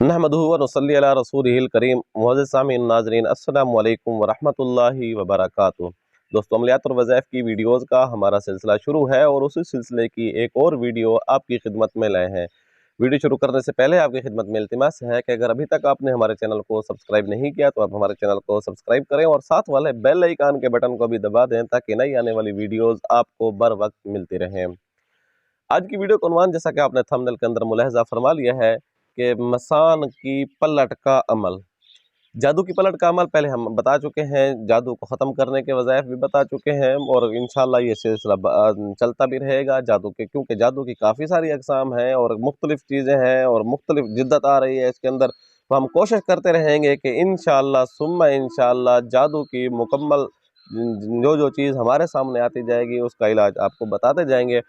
नहमदुहु व नसल्ली अला रसूलिहिल करीम। मुअज़्ज़िज़ सामीन नाज़रीन, अस्सलामु अलैकुम वरहमतुल्लाहि वबरकातुहू। दोस्तों, अमलियात और वज़ाइफ की वीडियोज़ का हमारा सिलसिला शुरू है और उसी सिलसिले की एक और वीडियो आपकी खिदमत में लाए हैं। वीडियो शुरू करने से पहले आपकी खिदमत में इल्तिमास है कि अगर अभी तक आपने हमारे चैनल को सब्सक्राइब नहीं किया तो आप हमारे चैनल को सब्सक्राइब करें और साथ वाले बेल आइकन के बटन को भी दबा दें ताकि नई आने वाली वीडियोज़ आपको बर वक्त मिलती रहें। आज की वीडियो का उन्वान, जैसा कि आपने थंबनेल के अंदर मुलाहजा फरमा लिया है, कि मसान की पलट का अमल। जादू की पलट का अमल पहले हम बता चुके हैं, जादू को ख़त्म करने के वज़ाइफ भी बता चुके हैं और इंशाअल्लाह ये सिलसिला चलता भी रहेगा जादू के, क्योंकि जादू की काफ़ी सारी अक़साम हैं और मुख्तलिफ़ चीज़ें हैं और मुख्तलिफ़ जिद्दत आ रही है इसके अंदर। तो हम कोशिश करते रहेंगे कि इंशाअल्लाह सुम्मा इंशाअल्लाह जादू की मुकम्मल जो चीज़ हमारे सामने आती जाएगी उसका इलाज आपको बताते जाएंगे।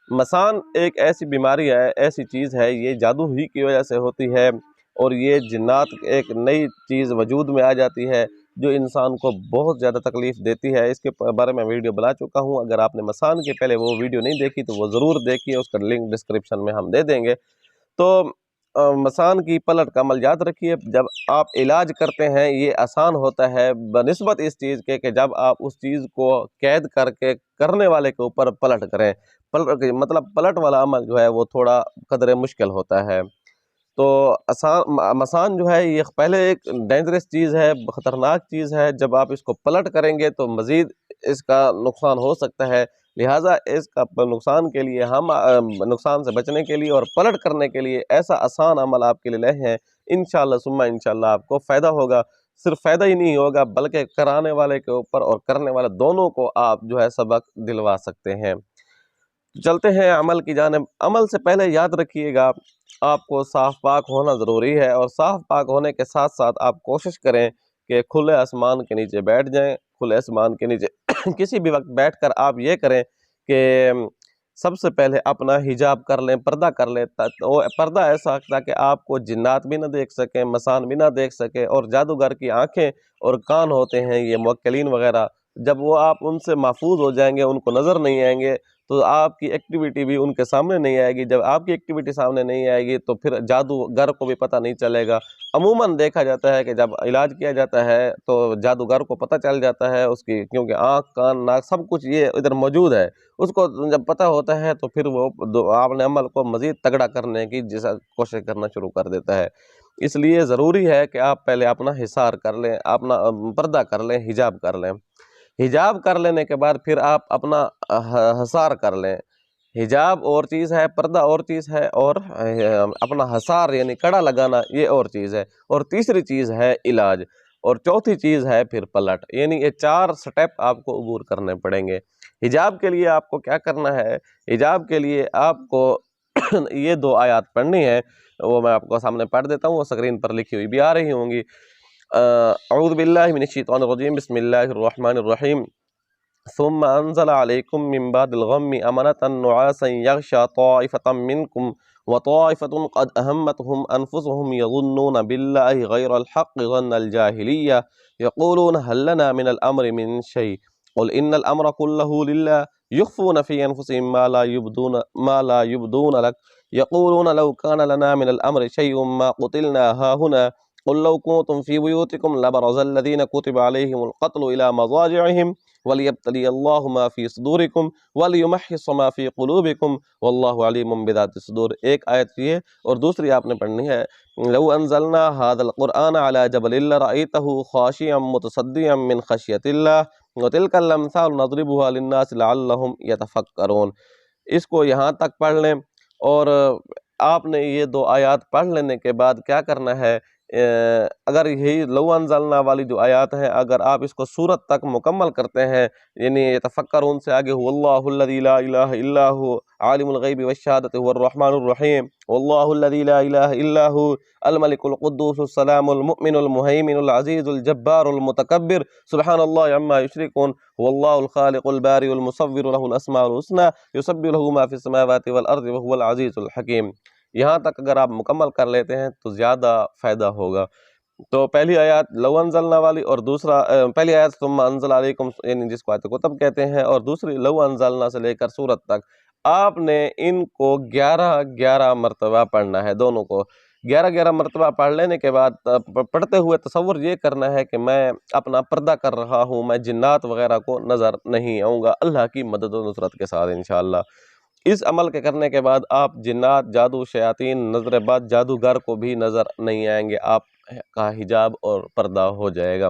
मसान एक ऐसी बीमारी है, ऐसी चीज़ है, ये जादू ही की वजह से होती है और ये जिन्नात एक नई चीज़ वजूद में आ जाती है जो इंसान को बहुत ज़्यादा तकलीफ़ देती है। इसके बारे में वीडियो बना चुका हूँ। अगर आपने मसान के पहले वो वीडियो नहीं देखी तो वो ज़रूर देखिए, उसका लिंक डिस्क्रिप्शन में हम दे देंगे। तो मसान की पलट का अमल याद रखिए, जब आप इलाज करते हैं ये आसान होता है बनिस्बत इस चीज़ के कि जब आप उस चीज़ को कैद करके करने वाले के ऊपर पलट करें। पलट मतलब पलट वाला अमल जो है वो थोड़ा कदरे मुश्किल होता है। तो मसान जो है ये पहले एक डेंजरस चीज़ है, ख़तरनाक चीज़ है। जब आप इसको पलट करेंगे तो मज़ीद इसका नुकसान हो सकता है। लिहाजा इसका नुकसान के लिए हम नुकसान से बचने के लिए और पलट करने के लिए ऐसा आसान अमल आपके लिए लाए हैं। इंशाअल्लाह सुम्मा इंशाअल्लाह आपको फ़ायदा होगा। सिर्फ फ़ायदा ही नहीं होगा बल्कि कराने वाले के ऊपर और करने वाले दोनों को आप जो है सबक दिलवा सकते हैं। चलते हैं अमल की जानिब। अमल से पहले याद रखिएगा, आपको साफ़ पाक होना ज़रूरी है और साफ़ पाक होने के साथ साथ आप कोशिश करें कि खुले आसमान के नीचे बैठ जाएं। खुले आसमान के नीचे किसी भी वक्त बैठकर आप ये करें कि सबसे पहले अपना हिजाब कर लें, पर्दा कर लें। तो पर्दा ऐसा ताकि आपको जिन्नात भी ना देख सकें, मसान भी ना देख सके और जादूगर की आँखें और कान होते हैं ये मुवक्किलीन वग़ैरह, जब वो आप उनसे महफूज हो जाएंगे, उनको नज़र नहीं आएंगे तो आपकी एक्टिविटी भी उनके सामने नहीं आएगी। जब आपकी एक्टिविटी सामने नहीं आएगी तो फिर जादूगर को भी पता नहीं चलेगा। अमूमन देखा जाता है कि जब इलाज किया जाता है तो जादूगर को पता चल जाता है उसकी, क्योंकि आँख, कान, नाक सब कुछ ये इधर मौजूद है। उसको जब पता होता है तो फिर वो आपने अमल को मज़ीद तगड़ा करने की जैसा कोशिश करना शुरू कर देता है। इसलिए ज़रूरी है कि आप पहले अपना हिसार कर लें, अपना पर्दा कर लें, हिजाब कर लें। हिजाब कर लेने के बाद फिर आप अपना हसार कर लें। हिजाब और चीज़ है, पर्दा और चीज़ है और अपना हसार यानी कड़ा लगाना ये और चीज़ है। और तीसरी चीज़ है इलाज और चौथी चीज़ है फिर पलट। यानी ये 4 स्टेप आपको अबूर करने पड़ेंगे। हिजाब के लिए आपको क्या करना है? हिजाब के लिए आपको ये 2 आयत पढ़नी है, वो मैं आपको सामने पढ़ देता हूँ, वो स्क्रीन पर लिखी हुई भी आ रही होंगी। अऊज़ु बिल्लाहि मिनश्शैतानिर रजीम, बिस्मिल्लाहिर रहमानिर रहीम। सुम्मा अंज़ल अलैकुम मिन बादिल गम्मि अमनतन नुआसन यग़शा ताइफतम मिनकुम व ताइफतुन क़द अहम्मतहुम अनफुसुहुम यज़ुन्नून बिल्लाहि गैरल हक़्क़ि ज़न्नल जाहिलिय्या यक़ूलून हल लना मिनल अम्रि मिन शै क़ुल इन्नल अम्रा कुल्लहु लिल्लाह युख़्फ़ून फ़ी अनफुसिहिम मा ला युब्दून लक यक़ूलून लौ कान लना मिनल अम्रि शैउम मा क़ुतिलना हाहुना क़ुल लौ कुन्तुम फ़ी बुयूतिकुम लबरज़ल लज़ीना कुतिबा अलैहिमुल क़त्लु इला मज़ाजिअहिम वलियब्तलियल्लाहु मा फ़ी सुदूरिकुम वलियुमह्हिस मा फ़ी क़ुलूबिकुम वल्लाहु अलीमुम बिज़ातिस सुदूर। एक आयत ये और दूसरी आपने पढ़नी है, लौ अंज़लना हाज़ल क़ुरआन अला जबलिन लरअयतहु ख़ाशिअम मुतसद्दिअम मिन ख़श्यतिल्लाह व तिलकल अम्सालु नज़रिबुहा लिन्नास लअल्लहुम यतफ़क्करून। इसको यहाँ तक पढ़ लें और आपने ये 2 आयत पढ़ लेने के बाद क्या करना है, अगर यही लौ अंज़लना वाली जो आयत है अगर आप इसको सूरत तक मुकम्मल करते हैं, यानी यतफ़क्करून से आगे हुवल्लाहुल्लज़ी ला इलाहा इल्ला हु आलिमुल ग़ैबि वश्शहादति हुवर रहमानुर रहीम वल्लाहुल्लज़ी ला इलाहा इल्ला हु अल मलिकुल क़ुद्दूसुस सलामुल मुअमिनुल मुहैमिनुल अज़ीज़ुल जब्बारुल मुतकब्बिर सुब्हानल्लाहि अम्मा युश्रिकून वल्लाहुल ख़ालिक़ुल बारिउल मुसव्विरु लहुल अस्माउल हुस्ना युसब्बिहु लहु मा फ़िस समावाति वल अर्ज़ि व हुवल अज़ीज़ुल हकीम। यहाँ तक अगर आप मुकम्मल कर लेते हैं तो ज़्यादा फ़ायदा होगा। तो पहली आयत लौ अंज़लना वाली और दूसरा पहली आयत सुम्मा अंज़ल अलैकुम यानी जिसको आयत कुतब कहते हैं और दूसरी लौ अंज़लना से लेकर सूरत तक आपने इनको 11-11 मरतबा पढ़ना है दोनों को। 11 مرتبہ پڑھ لینے کے بعد پڑھتے ہوئے تصور یہ کرنا ہے کہ میں اپنا پردہ کر رہا ہوں، میں جنات وغیرہ کو نظر نہیں آؤں گا، اللہ کی مدد و نصرت کے ساتھ انشاءاللہ۔ اس عمل کے کرنے کے بعد آپ جنات، جادو، شیاطین، نظر بد، جادوگر کو بھی نظر نہیں آئیں گے، آپ کا حجاب اور پردہ ہو جائے گا۔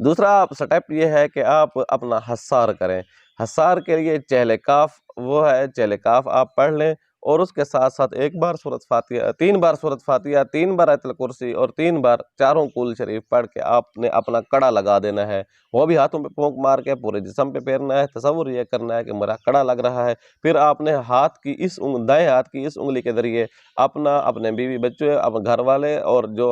دوسرا سٹیپ یہ ہے کہ آپ اپنا حصار کریں۔ حصار کے لیے چہل کاف وہ ہے، چہل کاف آپ پڑھ لیں، اور اس کے ساتھ ساتھ 1 بار سورۃ فاتحہ، 3 بار سورۃ فاتحہ، 3 بار آیت الکرسی اور 3 بار چاروں کول شریف پڑھ کے آپ نے اپنا کڑا لگا دینا ہے، وہ بھی ہاتھوں پہ پھونک مار کے پورے جسم پہ پھیرنا ہے۔ تصور یہ کرنا ہے کہ میرا کڑا لگ رہا ہے، پھر آپ نے دائیں ہاتھ کی اس انگلی کے ذریعے اپنے بیوی بچے، اپنے گھر والے اور جو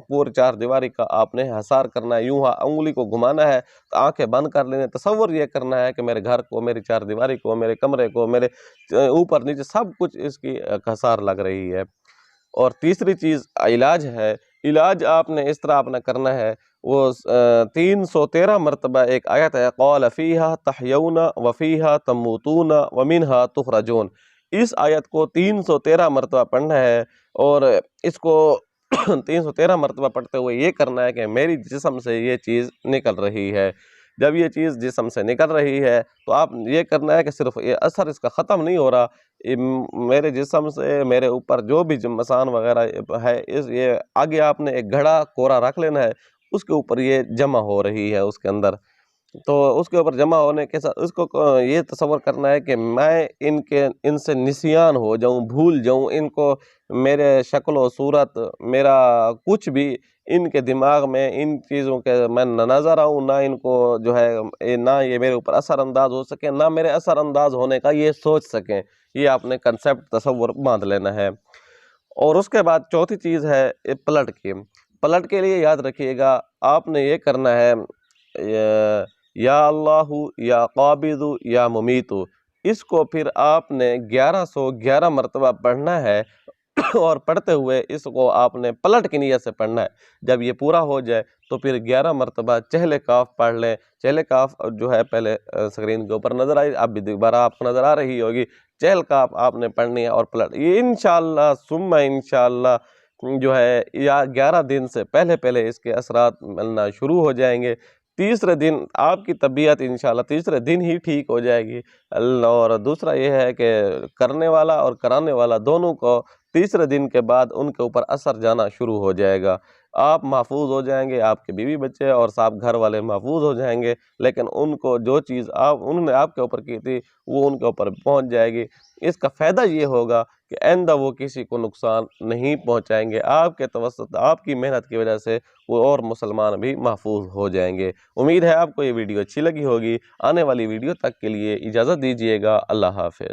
پور چار دیواری کا آپ نے حصار کرنا ہے، یوں انگلی کو گھمانا ہے، آنکھیں بند کر لینے، تصور یہ کرنا ہے کہ میرے گھر کو، میری چار دیواری کو، میرے کمرے کو، میرے اوپر نیچے سب کچھ اس کی حصار لگ رہی ہے۔ اور تیسری چیز علاج ہے، علاج آپ نے اس طرح اپنا کرنا ہے، وہ 313 مرتبہ ایک آیت ہے، قال فیہا تحیون وفیہا تموتون ومنہا تخرجون، اس آیت کو 313 مرتبہ پڑھنا ہے، اور اس کو 313 مرتبہ پڑھتے ہوئے یہ کرنا ہے کہ میری جسم سے یہ چیز نکل رہی ہے۔ جب یہ چیز جسم سے نکل رہی ہے تو آپ یہ کرنا ہے کہ صرف یہ اثر اس کا ختم نہیں ہو رہا، میرے جسم سے میرے اوپر جو بھی مسان وغیرہ ہے، یہ آگے آپ نے ایک گھڑا کوڑا رکھ لینا ہے، اس کے اوپر یہ جمع ہو رہی ہے اس کے اندر، تو اس کے اوپر جمع ہونے کے ساتھ اس کو یہ تصور کرنا ہے کہ میں ان سے نسیان ہو جاؤں، بھول جاؤں، ان کو میرے شکل و صورت، میرا کچھ بھی ان کے دماغ میں ان چیزوں کے میں نہ نظر آؤں، نہ ان کو جو ہے نہ یہ میرے اوپر اثر انداز ہو سکیں، نہ میرے اثر انداز ہونے کا یہ سوچ سکیں، یہ آپ نے کنسیپٹ تصور باندھ لینا ہے۔ اور اس کے بعد چوتھی چیز ہے پلٹ کی، پلٹ کے لیے یاد رکھیے گا آپ نے یہ کرنا ہے، یا اللہ یا قابض یا ممیت، اس کو پھر آپ نے 1111 مرتبہ پڑھنا ہے، اور پڑھتے ہوئے اس کو آپ نے پلٹ کی نیت سے پڑھنا ہے۔ جب یہ پورا ہو جائے تو پھر 11 مرتبہ چہل کاف پڑھ لیں، چہل کاف جو ہے پہلے سکرین کے اوپر نظر آئی، اب بھی دوبارہ آپ کو نظر آ رہی ہوگی، چہل کاف آپ نے پڑھنی ہے اور پلٹ، یہ انشاءاللہ ثم انشاءاللہ جو ہے یا 11 دن سے پہلے اس کے اثرات ملنا شروع ہو جائیں گے۔ تیسرے دن آپ کی طبیعت انشاءاللہ تیسرے دن ہی ٹھیک ہو جائے گی۔ اور دوسرا یہ ہے کہ کرنے والا اور کرانے والا دونوں کو تیسرے دن کے بعد ان کے اوپر اثر جانا شروع ہو جائے گا، آپ محفوظ ہو جائیں گے، آپ کے بیوی بچے اور صاحب گھر والے محفوظ ہو جائیں گے، لیکن ان کو جو چیز انہوں نے آپ کے اوپر کی تھی وہ ان کے اوپر پہنچ جائے گی۔ اس کا فائدہ یہ ہوگا کہ آئندہ وہ کسی کو نقصان نہیں پہنچائیں گے، آپ کے توسط، آپ کی محنت کی وجہ سے وہ اور مسلمان بھی محفوظ ہو جائیں گے۔ امید ہے آپ کو یہ ویڈیو اچھی لگی ہوگی، آنے والی ویڈیو تک کے لیے اجازت دیجیے گا، اللہ حافظ۔